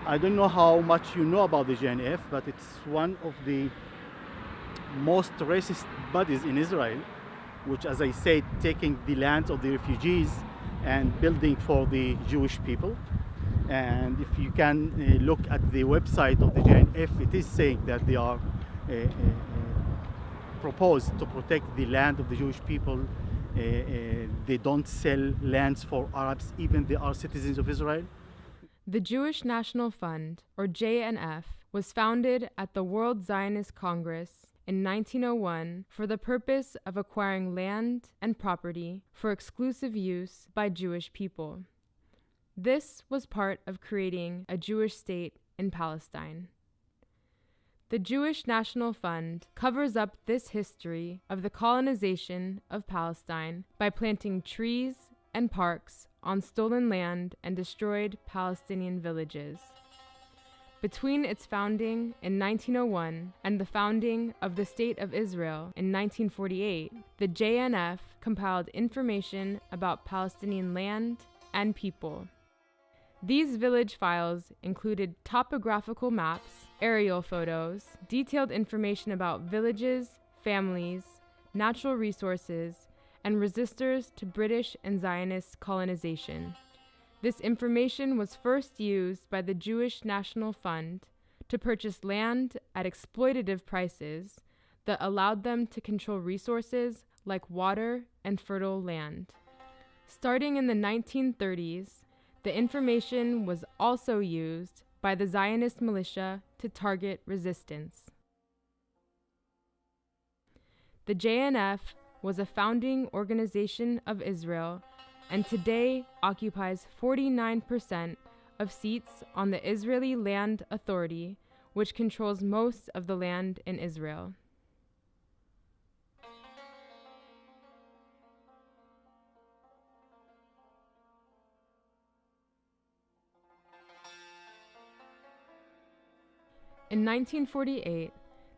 I don't know how much you know about the JNF, but it's one of the most racist bodies in Israel, which, as I said, taking the land of the refugees and building for the Jewish people. And if you can look at the website of the JNF, it is saying that they are proposed to protect the land of the Jewish people. They don't sell lands for Arabs, even they are citizens of Israel. The Jewish National Fund, or JNF, was founded at the World Zionist Congress in 1901 for the purpose of acquiring land and property for exclusive use by Jewish people. This was part of creating a Jewish state in Palestine. The Jewish National Fund covers up this history of the colonization of Palestine by planting trees and parks on stolen land and destroyed Palestinian villages. Between its founding in 1901 and the founding of the State of Israel in 1948, the JNF compiled information about Palestinian land and people. These village files included topographical maps, aerial photos, detailed information about villages, families, natural resources, and resistors to British and Zionist colonization. This information was first used by the Jewish National Fund to purchase land at exploitative prices that allowed them to control resources like water and fertile land. Starting in the 1930s, the information was also used by the Zionist militia to target resistance. The JNF was a founding organization of Israel and today occupies 49% of seats on the Israeli Land Authority, which controls most of the land in Israel. In 1948,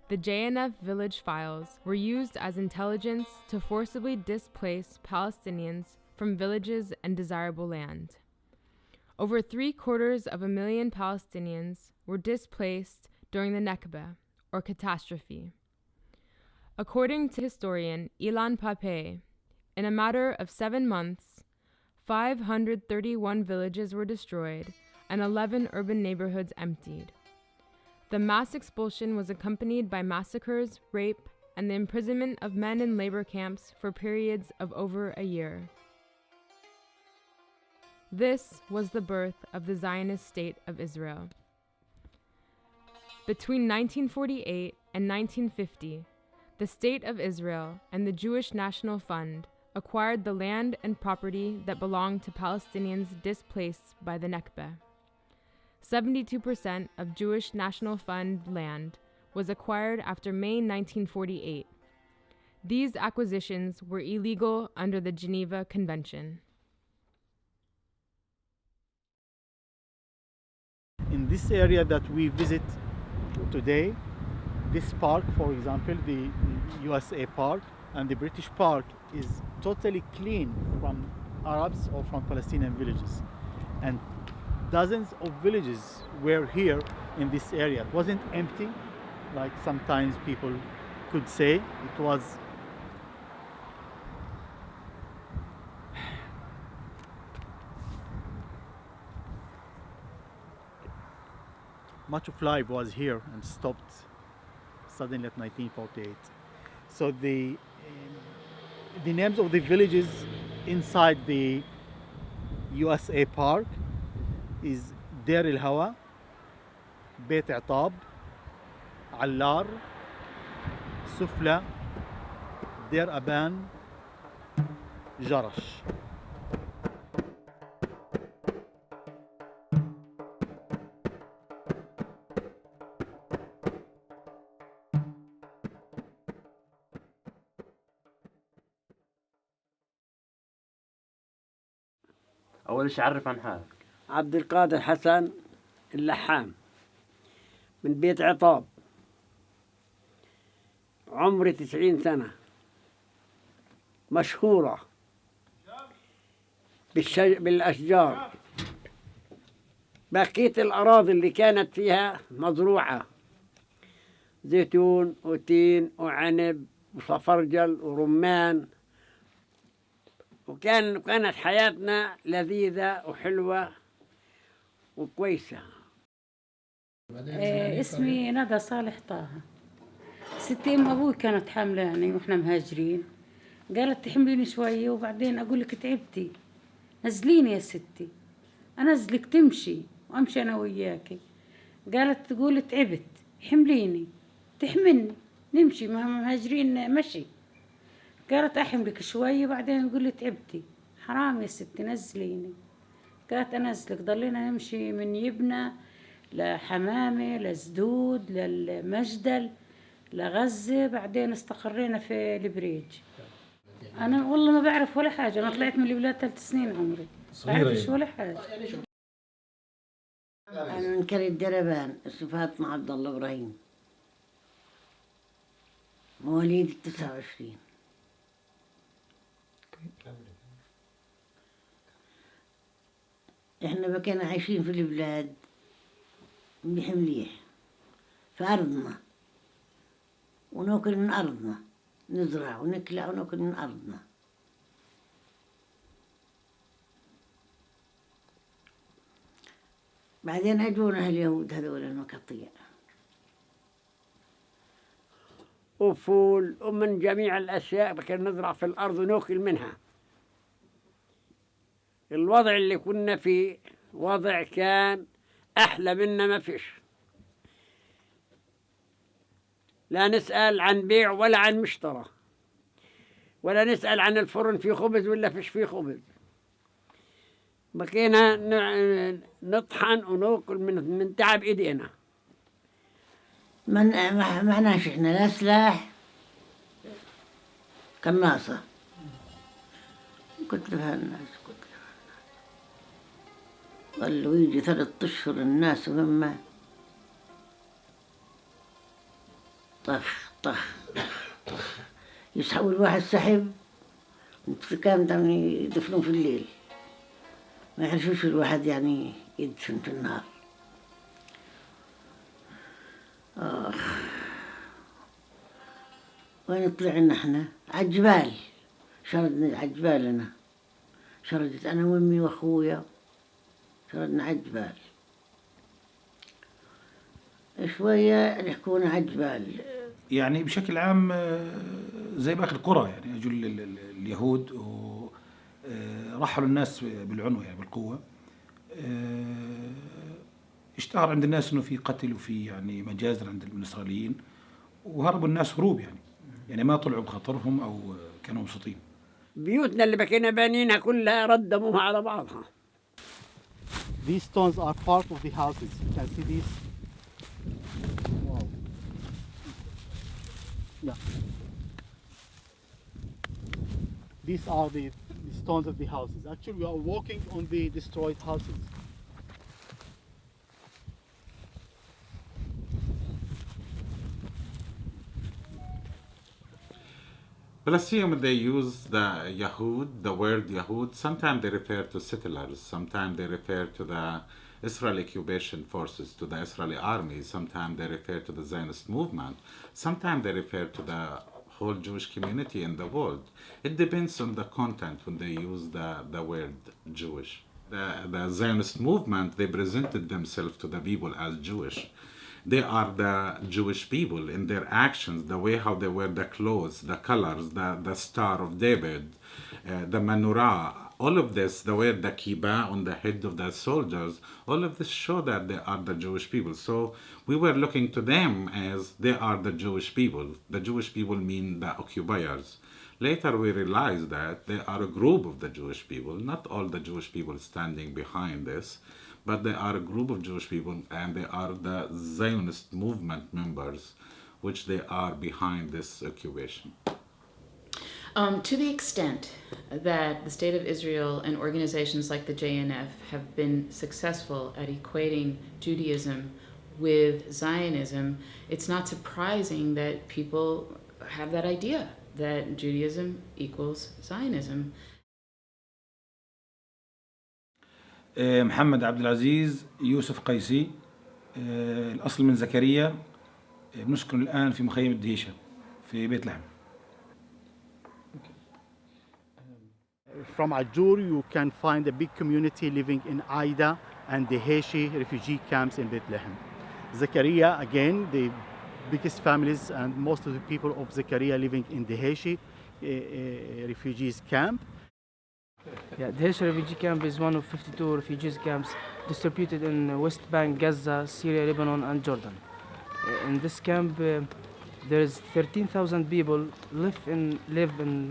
the JNF village files were used as intelligence to forcibly displace Palestinians from villages and desirable land. Over 750,000 Palestinians were displaced during the Nakba, or catastrophe. According to historian Ilan Pape, in a matter of 7 months, 531 villages were destroyed and 11 urban neighborhoods emptied. The mass expulsion was accompanied by massacres, rape, and the imprisonment of men in labor camps for periods of over a year. This was the birth of the Zionist State of Israel. Between 1948 and 1950, the State of Israel and the Jewish National Fund acquired the land and property that belonged to Palestinians displaced by the Nakba. 72% of Jewish National Fund land was acquired after May 1948. These acquisitions were illegal under the Geneva Convention. In this area that we visit today, this park, for example, the USA Park and the British Park, is totally clean from Arabs or from Palestinian villages. And dozens of villages were here in this area. It wasn't empty, like sometimes people could say. It was much of life was here and stopped suddenly at 1948. So the names of the villages inside the USA Park is Deir el-Hawa, Beit Atab, Allar, Sufla, Deir Aban, Jarash. أول شيء عرف عن حالك. عبد القادر حسن اللحام من بيت عطاب، عمري 90 سنة، مشهورة بالأشجار بقية الأراضي اللي كانت فيها مزروعة زيتون وتين وعنب وصفرجل ورمان، كانت حياتنا لذيذة وحلوة وكويسة. اسمي ندى صالح طه. ستي ام ابوي كانت حاملاني واحنا مهاجرين، قالت تحمليني شويه وبعدين اقول لك تعبتي نزليني يا ستي، انزلك تمشي وامشي انا وياكي. قالت تقول تعبت حمليني، تحملني نمشي مهاجرين مشي. قالت احملك شويه وبعدين اقول لي تعبتي، حرام يا ستي نزليني. قالت انزلك. ضلينا نمشي من يبنى لحمامة لزدود للمجدل لغزة، بعدين استقرينا في البريج. أنا والله ما بعرف ولا حاجة، أنا طلعت من البلاد 3 سنين عمري، بعرفش ولا حاجة. أنا من كرية دربان، اسمي فاطمة عبد الله إبراهيم، مواليد 29. إحنا بكينا عايشين في البلاد مليح مليح في أرضنا، وناكل من أرضنا، نزرع ونكلع وناكل من أرضنا. بعدين أجونا اليهود هذول المقطيع وفول ومن جميع الأشياء كنا نزرع في الأرض وناكل منها. الوضع اللي كنا فيه وضع كان أحلى منا ما فيش، لا نسأل عن بيع ولا عن مشترى، ولا نسأل عن الفرن فيه خبز ولا فيش فيه خبز. بقينا نطحن وناكل من تعب إيدينا. معناش إحنا لا سلاح قناصة، قلت لها الناس قالوا يجي 3 أشهر الناس وهم طخ طخ طخ يسحبوا الواحد سحب كان يدفنون في الليل، ما يعرفوش الواحد يعني يدفن في النار. وين طلعنا احنا؟ عالجبال، شردنا عالجبالنا، شردت أنا وأمي وأخويا، شردنا عالجبال شوية يحكون عالجبال. يعني بشكل عام زي باقي القرى، يعني أجوا اليهود ورحلوا الناس بالعنوة يعني بالقوة. اشتهر عند الناس إنه في قتل وفي يعني مجازر عند الإسرائيليين، وهربوا الناس هروب يعني ما طلعوا بخطرهم أو كانوا مبسوطين. بيوتنا اللي بكينا بانينها كلها ردموها على بعضها. These stones are part of the houses. You can see these. Wow. Yeah. These are the stones of the houses. Actually, we are walking on the destroyed houses. Palestinians, they use the Yahud, the word Yahud. Sometimes they refer to settlers. Sometimes they refer to the Israeli occupation forces, to the Israeli army. Sometimes they refer to the Zionist movement. Sometimes they refer to the whole Jewish community in the world. It depends on the content when they use the word Jewish. The Zionist movement, they presented themselves to the people as Jewish. They are the Jewish people in their actions, the way how they wear the clothes, the colors, the Star of David, the menorah, all of this, the way the kibbah on the head of the soldiers, all of this show that they are the Jewish people. So we were looking to them as they are the Jewish people. The Jewish people mean the occupiers. Later we realized that they are a group of the Jewish people, not all the Jewish people standing behind this, but they are a group of Jewish people, and they are the Zionist movement members, which they are behind this occupation. To the extent that the State of Israel and organizations like the JNF have been successful at equating Judaism with Zionism, it's not surprising that people have that idea that Judaism equals Zionism. محمد عبد العزيز يوسف قيسي، الأصل من زكريا، بنسكن الآن في مخيم الدهيشة في بيت لحم. From Ajur, you can find a big community living in Aida and the Heshi refugee camps in Bethlehem. Zakaria, again, the biggest families and most of the people of Zakaria living in the Heshi refugees camp. Yeah, the Heshi refugee camp is one of 52 refugees camps distributed in West Bank, Gaza, Syria, Lebanon, and Jordan. In this camp, there is 13,000 people live in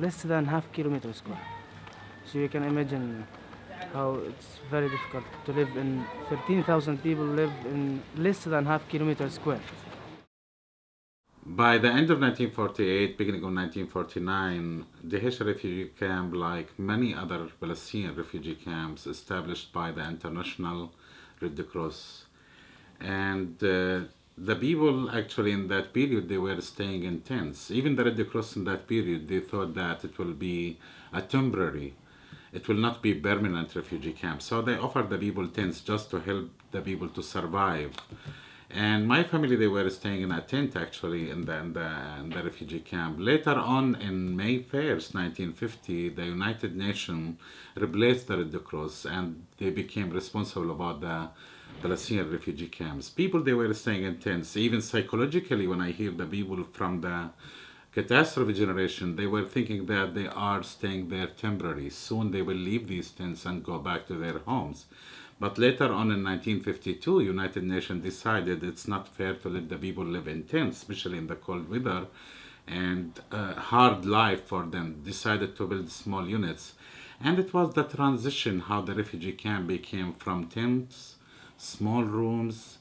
less than half kilometer square. So you can imagine how it's very difficult to live in 13,000 people live in less than half kilometer square. By the end of 1948, beginning of 1949, the Heshi refugee camp, like many other Palestinian refugee camps established by the International Red Cross, and the people actually in that period, they were staying in tents. Even the Red Cross in that period, they thought that it will be a temporary, it will not be permanent refugee camp. So they offered the people tents just to help the people to survive. And my family, they were staying in a tent actually in the refugee camp. Later on, in May 1st, 1950, the United Nations replaced the Red Cross and they became responsible about the Palestinian refugee camps. People, they were staying in tents. Even psychologically, when I hear the people from the catastrophe generation, they were thinking that they are staying there temporarily. Soon they will leave these tents and go back to their homes. But later on in 1952, United Nations decided it's not fair to let the people live in tents, especially in the cold weather and hard life for them, decided to build small units. And it was the transition how the refugee camp became from tents, small rooms,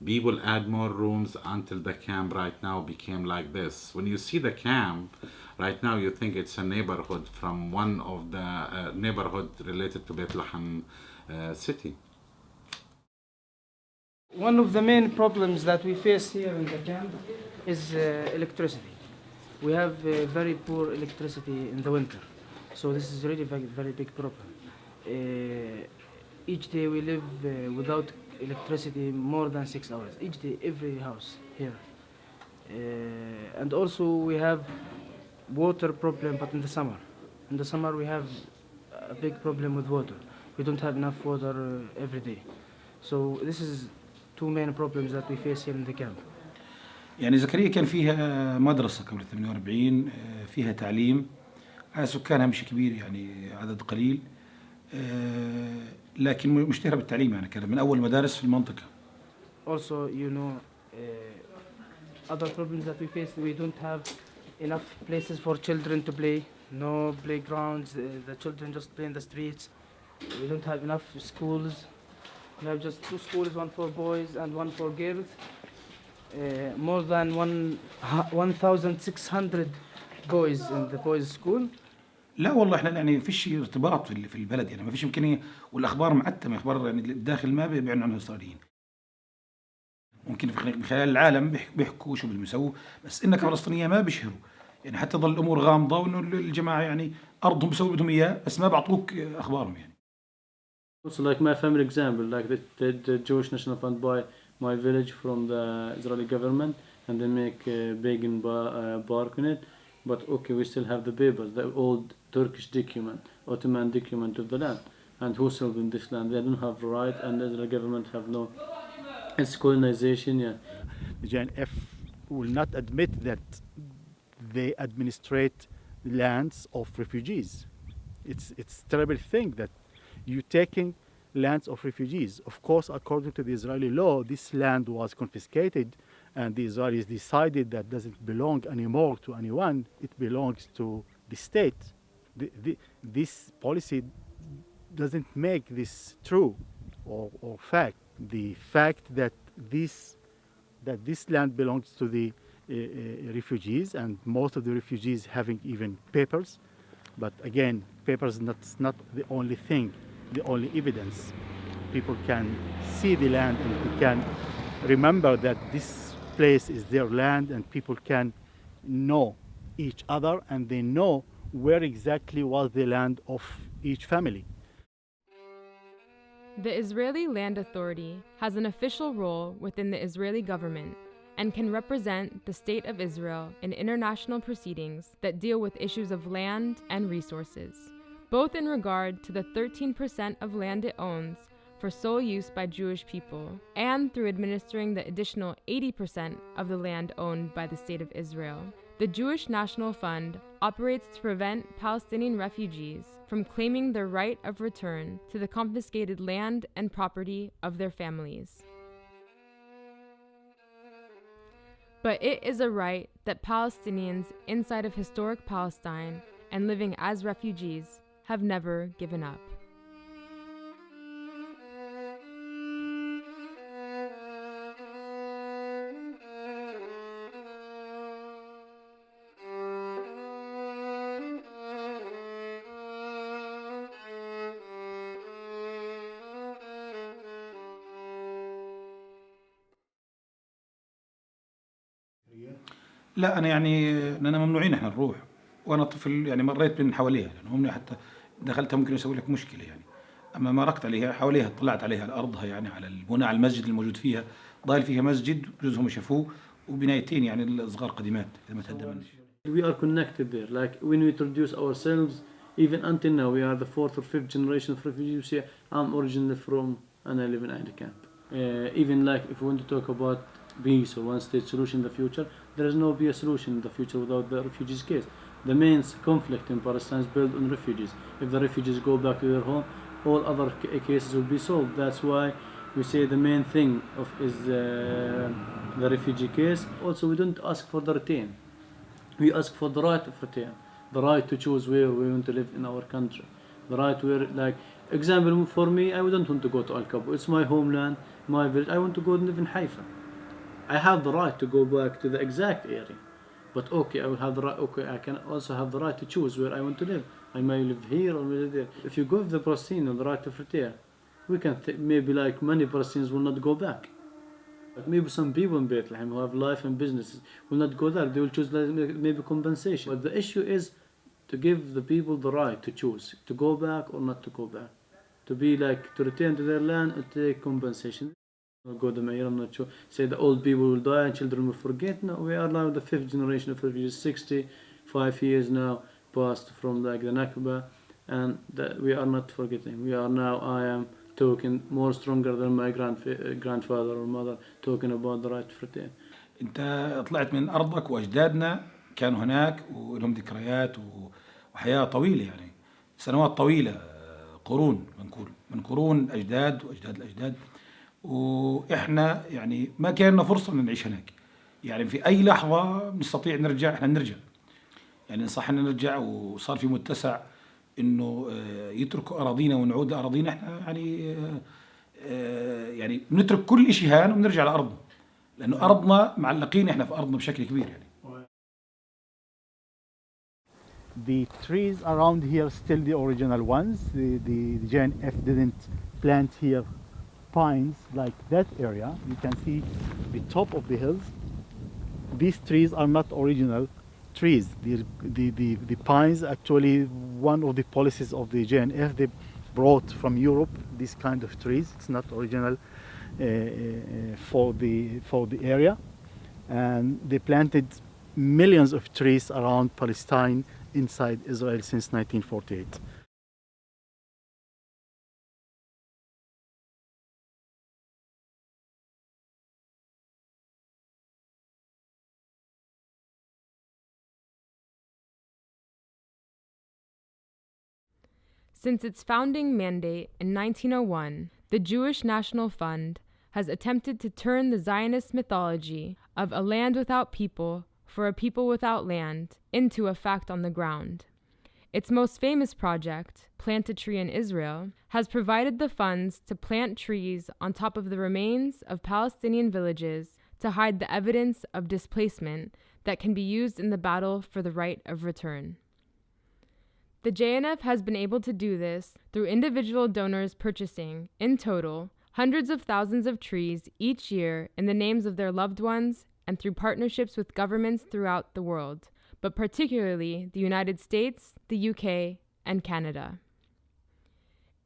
people add more rooms until the camp right now became like this. When you see the camp, right now you think it's a neighborhood from one of the neighborhood related to Bethlehem city. One of the main problems that we face here in the camp is electricity. We have very poor electricity in the winter, so this is really a very big problem. Each day we live without electricity more than 6 hours. Each day, every house here. And also we have water problem, but in the summer. In the summer we have a big problem with water. We don't have enough water every day. So this is two main problems that we face here in the camp. يعني زكريا كان فيها مدرسة قبل 48 فيها تعليم، سكانها مش كبير يعني عدد قليل، لكن مشتهرة بالتعليم يعني كان من أول مدارس في المنطقة. Also, you know, other problems that we face, we don't have enough places for children to play, no playgrounds, the children just play in the streets. We don't have enough schools. We have just 2 schools, one for boys and one for girls. More than 1,600 boys in the boys' school. لا والله احنا يعني فيش ارتباط في البلد يعني ما فيش امكانيه، والاخبار معتمه، اخبار يعني الداخل ما بيعنوا عنها الاسرائيليين. ممكن في خلال العالم بيحكوا شو بدهم يسووا، بس انك فلسطينيه ما بيشهروا يعني، حتى ظل الامور غامضه، وانه الجماعه يعني ارضهم بيسووا بدهم اياه بس ما بعطوك اخبارهم يعني. Also, like my family example, like the Jewish National Fund buy my village from the Israeli government, and they make a pagan bark in it. But okay, we still have the papers, the old Turkish document, Ottoman document of the land, and who sold in this land? They don't have right, and the Israeli government have no. It's colonization, yeah. The JNF will not admit that they administrate lands of refugees. It's a terrible thing that you're taking lands of refugees. Of course, according to the Israeli law, this land was confiscated, and the Israelis decided that doesn't belong anymore to anyone. It belongs to the state. This policy doesn't make this true or fact. The fact that this land belongs to the refugees, and most of the refugees having even papers. But again, papers not the only thing, the only evidence. People can see the land and they can remember that this place is their land, and people can know each other and they know where exactly was the land of each family. The Israeli Land Authority has an official role within the Israeli government and can represent the State of Israel in international proceedings that deal with issues of land and resources, both in regard to the 13% of land it owns for sole use by Jewish people, and through administering the additional 80% of the land owned by the State of Israel. The Jewish National Fund operates to prevent Palestinian refugees from claiming their right of return to the confiscated land and property of their families. But it is a right that Palestinians inside of historic Palestine and living as refugees have never given up. لا انا يعني لنا ممنوعين احنا نروح، وانا طفل يعني مريت من حواليها لانه هم حتى دخلتها ممكن يسوي لك مشكله يعني. اما مرقت عليها حواليها، طلعت عليها على ارضها يعني، على البناء، على المسجد الموجود فيها، ضايل فيها مسجد جزءهم شافوه وبنايتين يعني الصغار قديمات اذا ما تهدمنش. We are connected there. Like when we introduce ourselves, even until now, we are the fourth or fifth generation of refugees. We say, I'm originally from and I live in Aida camp. Even like if we want to talk about peace or one-state solution in the future, there is no be a solution in the future without the refugees case. The main conflict in Palestine is built on refugees. If the refugees go back to their home, all other cases will be solved. That's why we say the main thing is the refugee case. Also, we don't ask for the return. We ask for the right of return, the right to choose where we want to live in our country. The right where, like, example for me, I wouldn't want to go to Al-Nakbu. It's my homeland, my village. I want to go and live in Haifa. I have the right to go back to the exact area. But okay, I will have the right, okay, I can also have the right to choose where I want to live. I may live here or may live there. If you give the Palestinians the right of return, we can maybe like many Palestinians will not go back. Like maybe some people in Bethlehem who have life and businesses will not go there. They will choose maybe compensation. But the issue is to give the people the right to choose, to go back or not to go back. To be like, to return to their land and take compensation. Go the mayor, I'm not sure. Say the old people will die and children will forget. No, we are now the fifth generation of refugees, 65 years now passed from like the Nakba, and we are not forgetting. We are now, I am talking more stronger than my grandfather or mother, talking about the right to return. انت طلعت من ارضك واجدادنا كانوا هناك ولهم ذكريات وحياة طويلة يعني، سنوات طويلة، قرون بنقول، من قرون اجداد واجداد الاجداد، واحنا يعني ما كان لنا فرصه ان نعيش هناك. يعني في اي لحظه نستطيع نرجع، احنا نرجع يعني صح ان نرجع، وصار في متسع انه يتركوا اراضينا ونعود لاراضينا. احنا يعني بنترك كل شيء هان وبنرجع لارضنا، لانه ارضنا معلقين احنا في ارضنا بشكل كبير يعني. The trees around here still the original ones. The JNF didn't plant here pines like that area. You can see the top of the hills. These trees are not original trees. The pines, actually one of the policies of the JNF, they brought from Europe this kind of trees. It's not original for the area, and they planted millions of trees around Palestine inside Israel since 1948. Since its founding mandate in 1901, the Jewish National Fund has attempted to turn the Zionist mythology of a land without people for a people without land into a fact on the ground. Its most famous project, Plant a Tree in Israel, has provided the funds to plant trees on top of the remains of Palestinian villages to hide the evidence of displacement that can be used in the battle for the right of return. The JNF has been able to do this through individual donors purchasing, in total, hundreds of thousands of trees each year in the names of their loved ones and through partnerships with governments throughout the world, but particularly the United States, the UK, and Canada.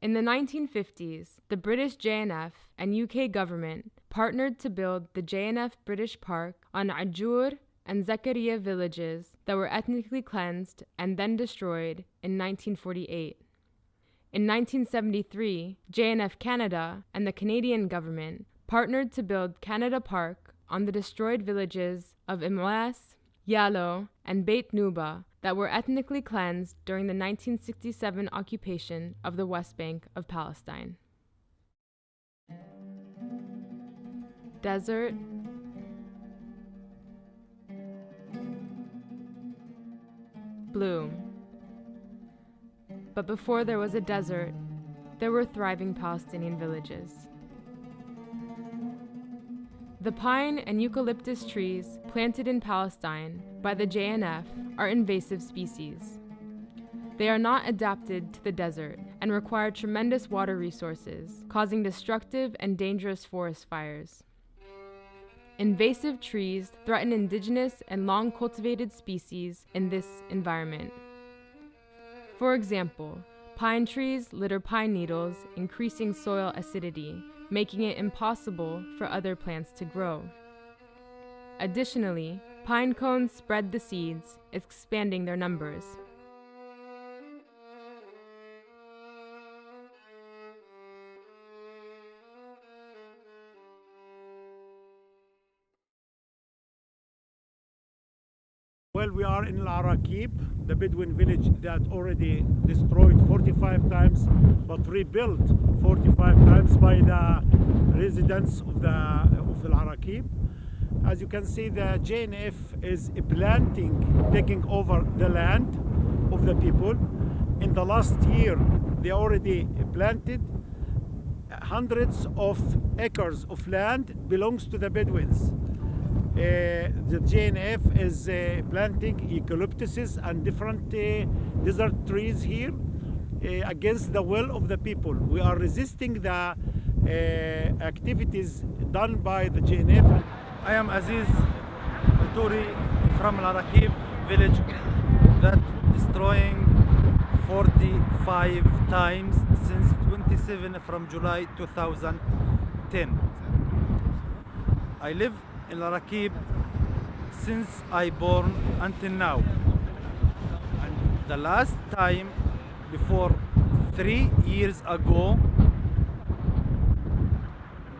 In the 1950s, the British JNF and UK government partnered to build the JNF British Park on Ajur and Zakaria villages that were ethnically cleansed and then destroyed in 1948. In 1973, JNF Canada and the Canadian government partnered to build Canada Park on the destroyed villages of Imwas, Yalo, and Beit Nuba that were ethnically cleansed during the 1967 occupation of the West Bank of Palestine. Desert, bloom. But before there was a desert, there were thriving Palestinian villages. The pine and eucalyptus trees planted in Palestine by the JNF are invasive species. They are not adapted to the desert and require tremendous water resources, causing destructive and dangerous forest fires. Invasive trees threaten indigenous and long-cultivated species in this environment. For example, pine trees litter pine needles, increasing soil acidity, making it impossible for other plants to grow. Additionally, pine cones spread the seeds, expanding their numbers. Well, we are in Al-Nakbu, the Bedouin village that already destroyed 45 times, but rebuilt 45 times by the residents of the Al-Nakbu. As you can see, the JNF is planting, taking over the land of the people. In the last year, they already planted hundreds of acres of land belongs to the Bedouins. The JNF is planting eucalyptuses and different desert trees here against the will of the people. We are resisting the activities done by the JNF. I am Aziz Al-Touri from Al-Nakbu village that destroying 45 times since 27 from July 2010. I live in Al-Nakbu since I born until now, and the last time before 3 years ago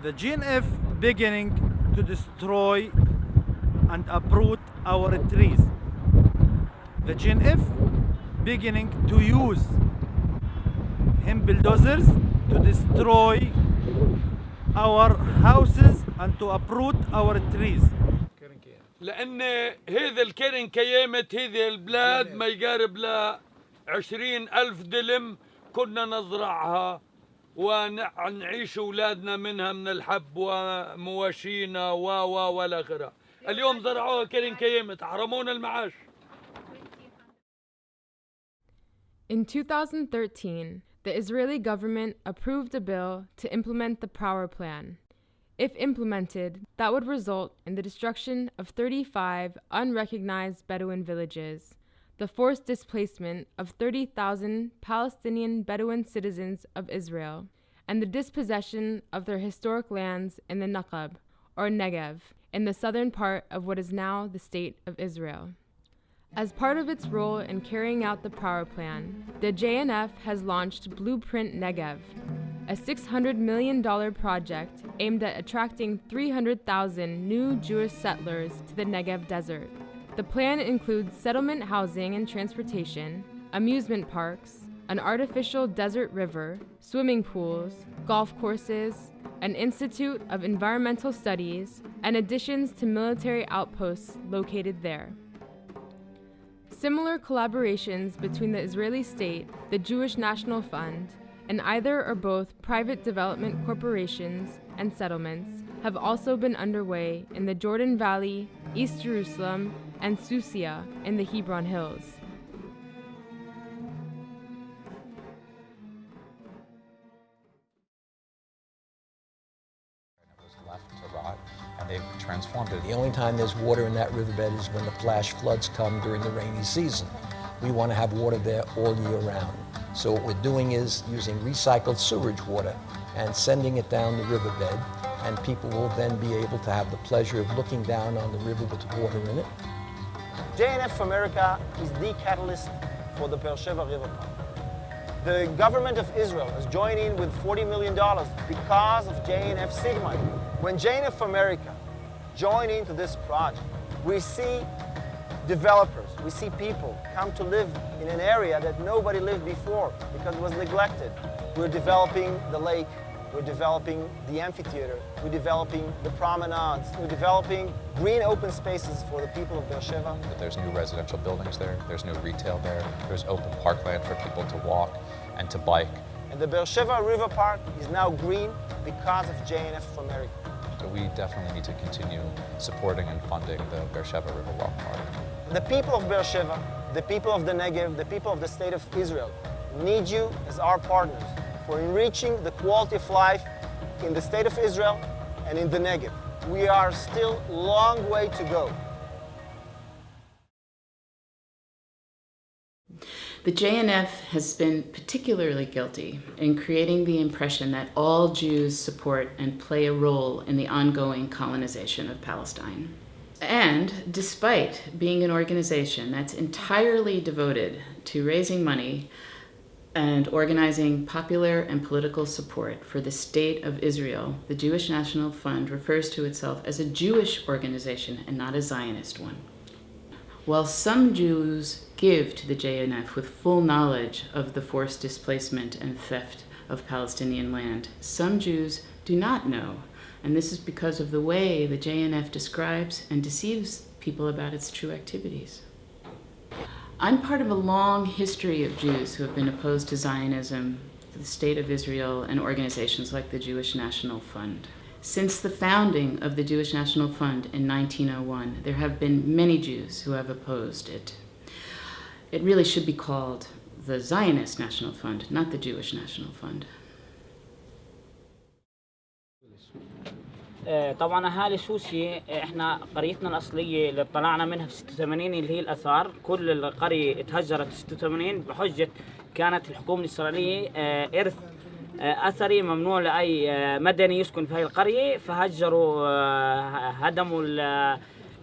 the JNF beginning to destroy and uproot our trees. The JNF beginning to use him bulldozers to destroy our houses and to uproot our trees. لأن هذا الكرن كيامت هذه البلاد ما يقارب ل 20,000 دلم كنا نزرعها ونعيش أولادنا منها من الحب ومواشينا ولا غيرها. اليوم زرعوها كرن كيامت حرمونا المعاش. In 2013, the Israeli government approved a bill to implement the Power Plan. If implemented, that would result in the destruction of 35 unrecognized Bedouin villages, the forced displacement of 30,000 Palestinian Bedouin citizens of Israel, and the dispossession of their historic lands in the Nakab, or Negev, in the southern part of what is now the State of Israel. As part of its role in carrying out the Power Plan, the JNF has launched Blueprint Negev, a $600 million project aimed at attracting 300,000 new Jewish settlers to the Negev desert. The plan includes settlement housing and transportation, amusement parks, an artificial desert river, swimming pools, golf courses, an Institute of Environmental Studies, and additions to military outposts located there. Similar collaborations between the Israeli state, the Jewish National Fund, and either or both private development corporations and settlements have also been underway in the Jordan Valley, East Jerusalem, and Susia in the Hebron Hills. And they've transformed it. The only time there's water in that riverbed is when the flash floods come during the rainy season. We want to have water there all year round. So what we're doing is using recycled sewage water and sending it down the riverbed, and people will then be able to have the pleasure of looking down on the river with water in it. JNF America is the catalyst for the Beersheba River Park. The government of Israel has joined in with $40 million because of JNF Sigma. When JNF America join into this project, we see developers, we see people come to live in an area that nobody lived before because it was neglected. We're developing the lake, we're developing the amphitheater, we're developing the promenades, we're developing green open spaces for the people of Beersheba. There's new residential buildings there, there's new retail there, there's open parkland for people to walk and to bike. And the Beersheba River Park is now green because of JNF America. So we definitely need to continue supporting and funding the Beersheba Riverwalk Park. The people of Beersheba, the people of the Negev, the people of the state of Israel need you as our partners for enriching the quality of life in the state of Israel and in the Negev. We are still a long way to go. The JNF has been particularly guilty in creating the impression that all Jews support and play a role in the ongoing colonization of Palestine. And despite being an organization that's entirely devoted to raising money and organizing popular and political support for the state of Israel, the Jewish National Fund refers to itself as a Jewish organization and not a Zionist one. While some Jews give to the JNF with full knowledge of the forced displacement and theft of Palestinian land, some Jews do not know, and this is because of the way the JNF describes and deceives people about its true activities. I'm part of a long history of Jews who have been opposed to Zionism, the State of Israel, and organizations like the Jewish National Fund. Since the founding of the Jewish National Fund in 1901, there have been many Jews who have opposed it. It really should be called the Zionist National Fund, not the Jewish National Fund. طبعا اهالي سوسي احنا قريتنا الاصليه اللي طلعنا منها في 86 اللي هي الاثار، كل القريه اتهجرت في 86 بحجه كانت الحكومه الاسرائيليه ارث اثري ممنوع لاي مدني يسكن في هذه القريه، فهجروا هدموا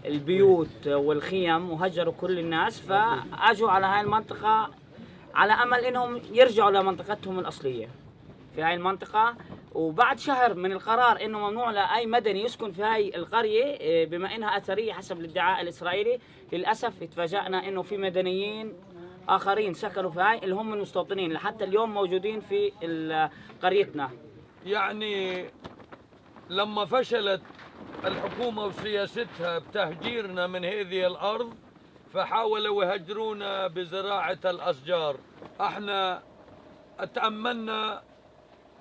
البيوت والخيم وهجروا كل الناس، فاجوا على هاي المنطقه على امل انهم يرجعوا لمنطقتهم الاصليه في هاي المنطقه. وبعد شهر من القرار انه ممنوع لاي مدني يسكن في هاي القريه بما انها اثريه حسب الادعاء الاسرائيلي، للاسف اتفاجئنا انه في مدنيين اخرين سكنوا في هاي اللي هم المستوطنين لحتى اليوم موجودين في قريتنا. يعني لما فشلت الحكومه وسياستها بتهجيرنا من هذه الارض فحاولوا يهجرونا بزراعه الاشجار. احنا تأملنا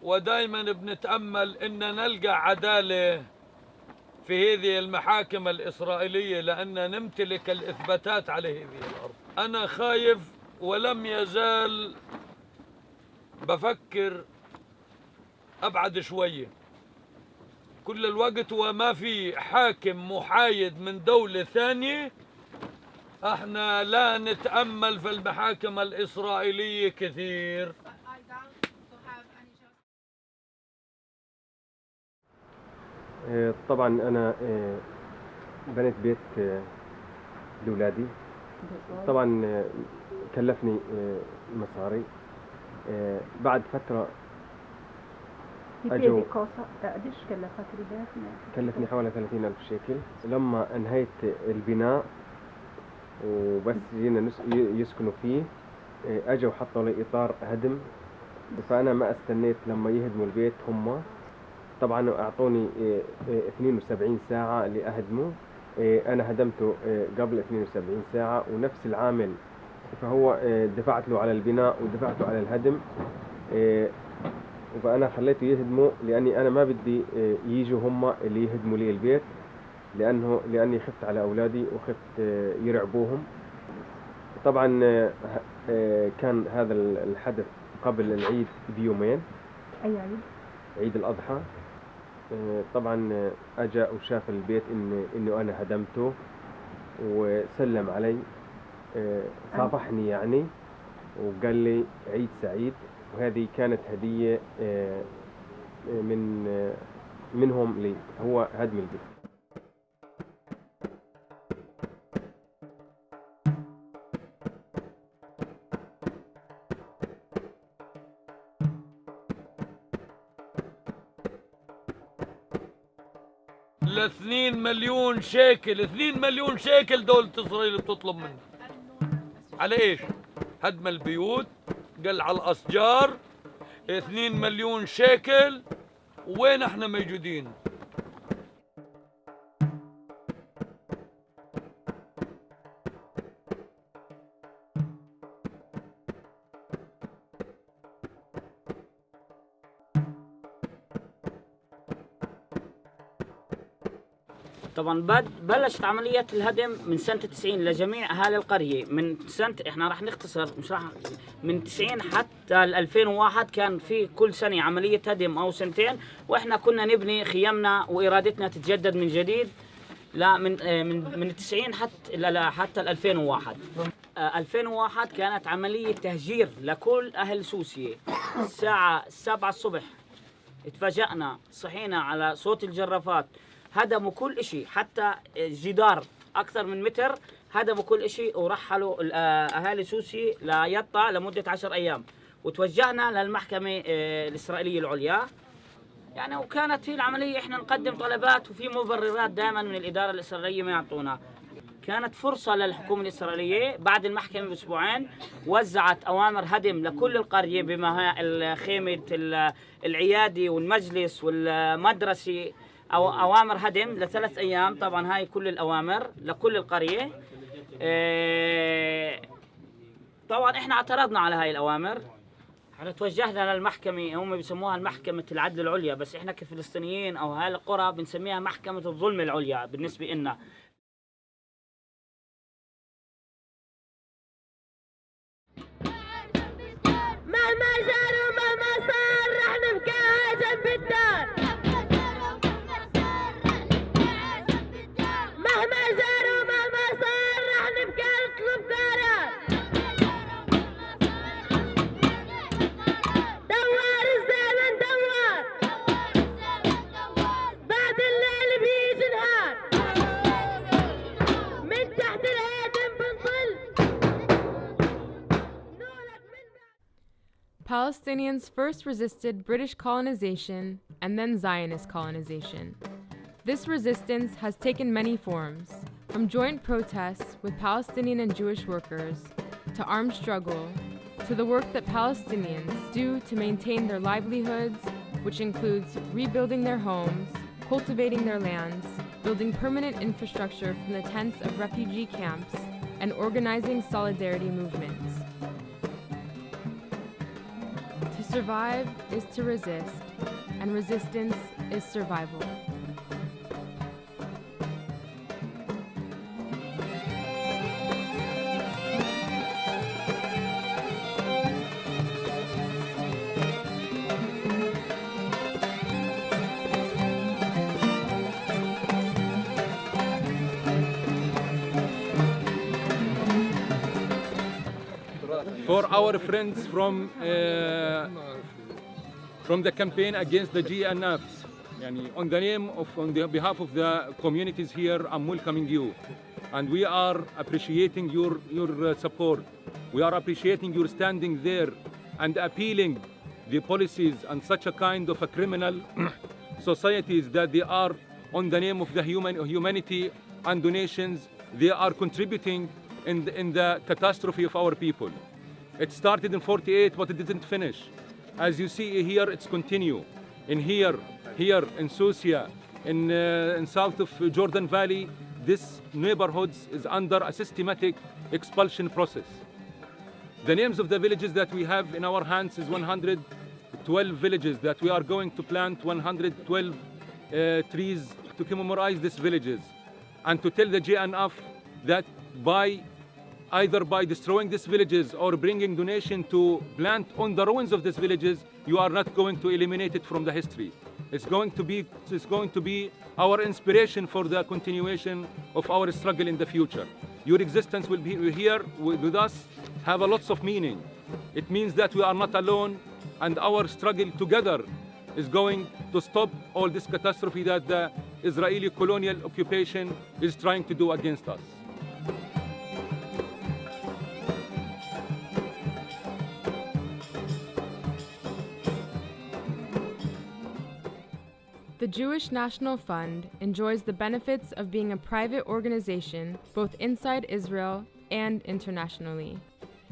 ودائما بنتأمل إن نلقى عدالة في هذه المحاكم الإسرائيلية لأن نمتلك الإثباتات على هذه الأرض. أنا خايف ولم يزال بفكر أبعد شوية كل الوقت وما في حاكم محايد من دولة ثانية. احنا لا نتأمل في المحاكم الإسرائيلية كثير. طبعا أنا بنيت بيت لأولادي، طبعا كلفني مصاري. بعد فترة أجوا قديش كلفك البيت؟ كلفني حوالي 30,000 شيكل. لما انهيت البناء وبس جينا يسكنوا فيه أجوا حطوا لي إطار هدم، فأنا ما استنيت لما يهدموا البيت هم. طبعا أعطوني 72 ساعة لأهدمه، أنا هدمته قبل 72 ساعة ونفس العامل فهو دفعت له على البناء ودفعت له على الهدم، فأنا خليته يهدمه لأني أنا ما بدي يجوا هم اللي يهدموا لي البيت، لأني خفت على أولادي وخفت يرعبوهم. طبعا كان هذا الحدث قبل العيد بيومين. أي عيد؟ عيد الأضحى. طبعا أجا وشاف البيت إنه أنا هدمته وسلم علي، صافحني يعني وقال لي عيد سعيد، وهذه كانت هدية منهم لي، هو هدم البيت. ل2 مليون شيكل، 2 مليون شيكل دولة إسرائيل بتطلب منه. على إيش؟ هدم البيوت، قلع الأشجار، 2 مليون شيكل، وين احنا موجودين؟ طبعا بلشت عملية الهدم من سنة 90 لجميع أهالي القرية. من سنة احنا راح نختصر، مش راح، من 90 حتى 2001 كان في كل سنة عملية هدم أو سنتين، واحنا كنا نبني خيامنا وإرادتنا تتجدد من جديد. لا من 90 حتى 2001. 2001 كانت عملية تهجير لكل أهل سوسية. الساعة 7 الصبح اتفاجأنا، صحينا على صوت الجرافات، هدموا كل شيء، حتى جدار أكثر من متر هدموا كل شيء، ورحلوا أهالي سوسي ليطا لمدة 10 أيام. وتوجهنا للمحكمة الإسرائيلية العليا يعني، وكانت هي العملية احنا نقدم طلبات وفي مبررات دائما من الإدارة الإسرائيلية ما يعطونا. كانت فرصة للحكومة الإسرائيلية بعد المحكمة بأسبوعين وزعت أوامر هدم لكل القرية، بما هي خيمة العيادي والمجلس والمدرسة، أو أوامر هدم ل3 أيام. طبعا هاي كل الأوامر لكل القرية. طبعا احنا اعترضنا على هاي الأوامر، احنا توجهنا للمحكمة، هم بيسموها المحكمة العدل العليا، بس احنا كفلسطينيين أو هاي القرى بنسميها محكمة الظلم العليا بالنسبة لنا. مهما جار ومهما صار رح نبقى جنب الدار. مهما جار ومهما صار رح نبقى نطلب دارات. دوار الزمن دوار، بعد الليل بيجي نهار، من تحت الهادم بنطل. Palestinians first resisted British colonization and then Zionist colonization. This resistance has taken many forms, from joint protests with Palestinian and Jewish workers, to armed struggle, to the work that Palestinians do to maintain their livelihoods, which includes rebuilding their homes, cultivating their lands, building permanent infrastructure from the tents of refugee camps, and organizing solidarity movements. To survive is to resist, and resistance is survival. For our friends from the campaign against the JNF, on the behalf of the communities here, I'm welcoming you, and we are appreciating your support. We are appreciating your standing there and appealing the policies and such a kind of a criminal societies that they are on the name of the humanity and donations. They are contributing in the catastrophe of our people. It started in 48, but it didn't finish. As you see here, it's continue. Here in Susia, in south of Jordan Valley, this neighborhoods is under a systematic expulsion process. The names of the villages that we have in our hands is 112 villages that we are going to plant 112 trees to commemorate these villages, and to tell the JNF that either by destroying these villages or bringing donation to plant on the ruins of these villages, you are not going to eliminate it from the history. It's going to be our inspiration for the continuation of our struggle in the future. Your existence will be here with us, have a lots of meaning. It means that we are not alone, and our struggle together is going to stop all this catastrophe that the Israeli colonial occupation is trying to do against us. The Jewish National Fund enjoys the benefits of being a private organization both inside Israel and internationally.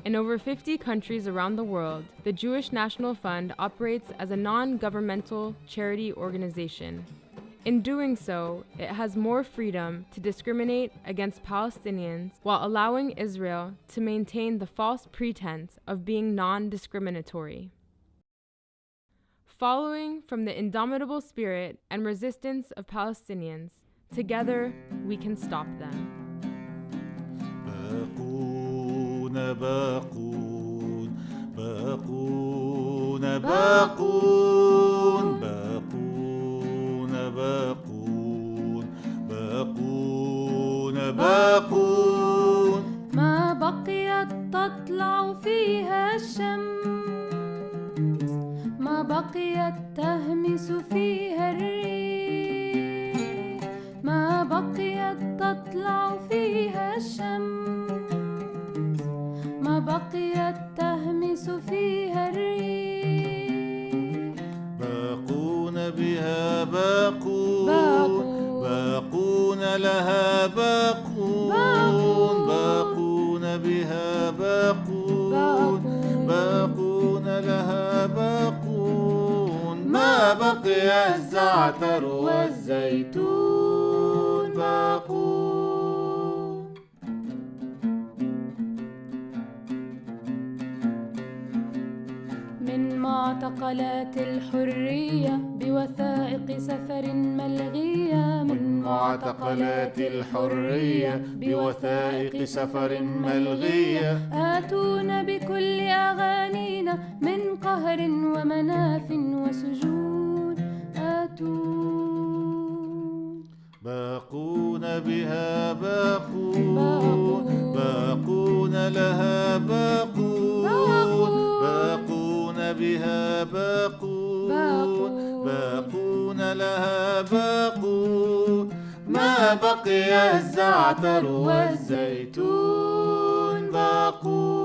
In over 50 countries around the world, the Jewish National Fund operates as a non-governmental charity organization. In doing so, it has more freedom to discriminate against Palestinians while allowing Israel to maintain the false pretense of being non-discriminatory. Following from the indomitable spirit and resistance of Palestinians, together we can stop them. باقون باقون باقون باقون باقون باقون باقون ما بقيت تطلع فيها الشمس ما بقيت تهمس فيها الريح ما بقيت تطلع فيها الشمس ما بقيت تهمس فيها الريح باقون بها باقون باقون لها باقون باقون بها باقون باقون لها باقون ما بقي الزعتر والزيتون باقون من معتقلات الحرية بوثائق سفر ملغية من معتقلات الحرية بوثائق سفر ملغية آتونا بكل أغانينا من قهر ومناف وسجون آتون باقون بها باقون باقون لها باقون باقون بها باقون باقون لها باقون ما بقي الزعتر والزيتون باقون